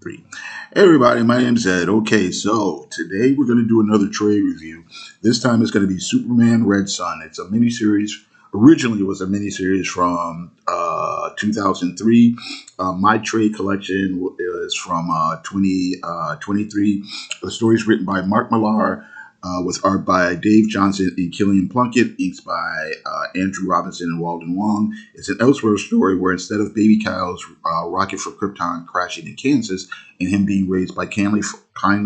Three. Hey everybody, my name's Ed. Okay, so today we're going to do another trade review. This time it's going to be Superman Red Sun. It's a miniseries. Originally, it was a miniseries from 2003. My trade collection is from 2023. The story is written by Mark Millar, with art by Dave Johnson and Killian Plunkett, inks by Andrew Robinson and Walden Wong. It's an Elseworld story where instead of baby Kyle's rocket from Krypton crashing in Kansas and him being raised by kindly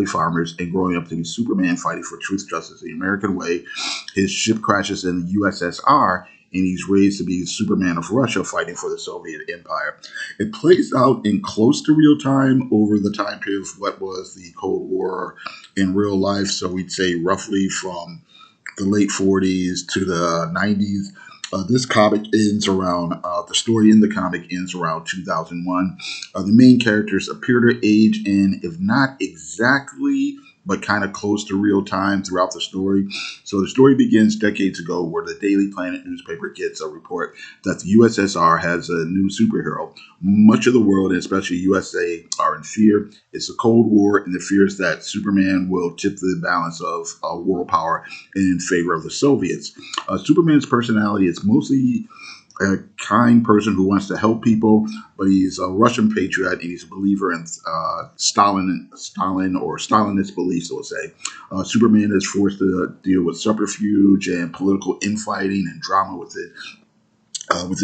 farmers and growing up to be Superman fighting for truth, justice, the American way, his ship crashes in the USSR and he's raised to be the Superman of Russia fighting for the Soviet Empire. It plays out in close to real time over the time period of what was the Cold War in real life. So we'd say roughly from the late 40s to the 90s. This comic ends around, the story in the comic ends around 2001. The main characters appear to age in, if not exactly, but kind of close to real time throughout the story. So the story begins decades ago where the Daily Planet newspaper gets a report that the USSR has a new superhero. Much of the world, and especially USA, are in fear. It's a Cold War, and the fear is that Superman will tip the balance of world power in favor of the Soviets. Superman's personality is mostly a kind person who wants to help people, but he's a Russian patriot and he's a believer in Stalin or Stalinist beliefs, we'll say. Superman is forced to deal with subterfuge and political infighting and drama within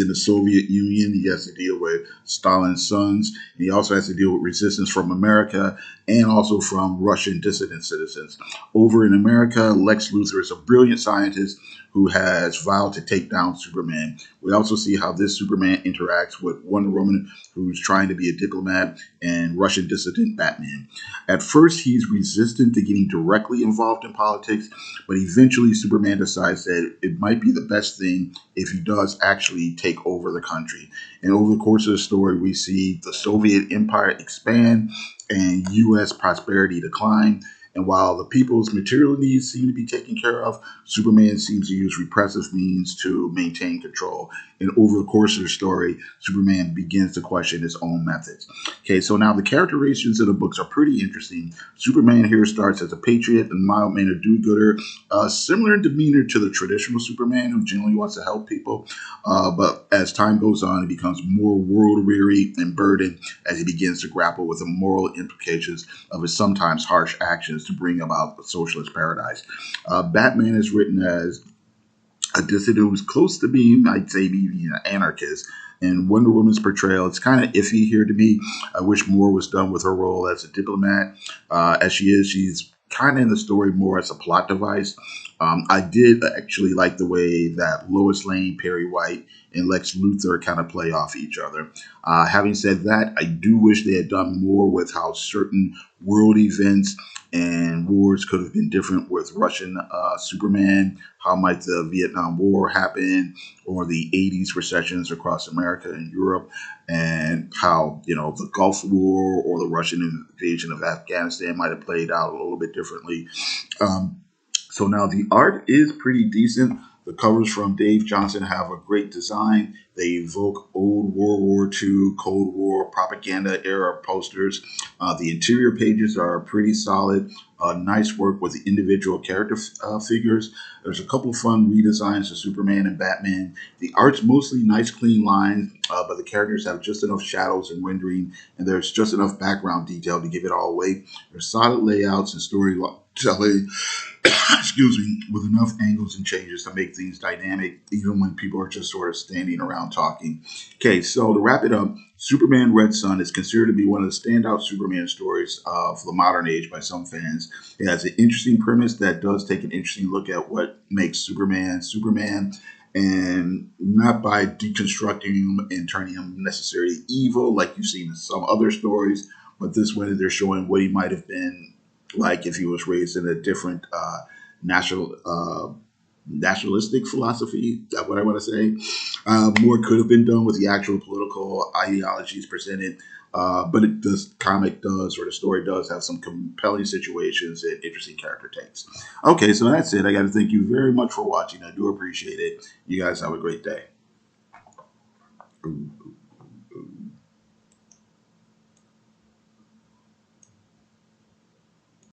the Soviet Union. He has to deal with Stalin's sons. He also has to deal with resistance from America and also from Russian dissident citizens. Over in America, Lex Luthor is a brilliant scientist who has vowed to take down Superman. We also see how this Superman interacts with Wonder Woman, who's trying to be a diplomat, and Russian dissident Batman. At first, he's resistant to getting directly involved in politics, but eventually Superman decides that it might be the best thing if he does actually take over the country. And over the course of the story, we see the Soviet Empire expand and U.S. prosperity decline. And while the people's material needs seem to be taken care of, Superman seems to use repressive means to maintain control. And over the course of the story, Superman begins to question his own methods. Okay, so now the characterizations of the books are pretty interesting. Superman here starts as a patriot and mild-mannered do-gooder, similar in demeanor to the traditional Superman who generally wants to help people. But as time goes on, he becomes more world-weary and burdened as he begins to grapple with the moral implications of his sometimes harsh actions to bring about a socialist paradise. Batman is written as a dissident who's close to being, I'd say, maybe an anarchist. And Wonder Woman's portrayal, it's kind of iffy here to me. I wish more was done with her role as a diplomat. As she is, she's kind of in the story more as a plot device. I did actually like the way that Lois Lane, Perry White, and Lex Luthor kind of play off each other. Having said that, I do wish they had done more with how certain world events and wars could have been different with Russian Superman. How might the Vietnam War happen, or the 80s recessions across America and Europe, and how, the Gulf War or the Russian invasion of Afghanistan might have played out a little bit differently. So now the art is pretty decent. The covers from Dave Johnson have a great design. They evoke old World War II, Cold War propaganda era posters. The interior pages are pretty solid. Nice work with the individual character figures. There's a couple fun redesigns of Superman and Batman. The art's mostly nice, clean lines, but the characters have just enough shadows and rendering, and there's just enough background detail to give it all away. There's solid layouts and storytelling, excuse me, with enough angles and changes to make things dynamic, even when people are just sort of standing around talking. Okay, so to wrap it up, Superman Red Sun is considered to be one of the standout Superman stories of the modern age by some fans. It has an interesting premise that does take an interesting look at what makes Superman Superman, and not by deconstructing him and turning him necessarily evil like you've seen in some other stories, but this one they're showing what he might have been like if he was raised in a different national nationalistic philosophy. That's what I want to say. More could have been done with the actual political ideologies presented, but this comic does, or the story does, have some compelling situations and interesting character takes. Okay, so that's it. I got to thank you very much for watching. I do appreciate it. You guys have a great day.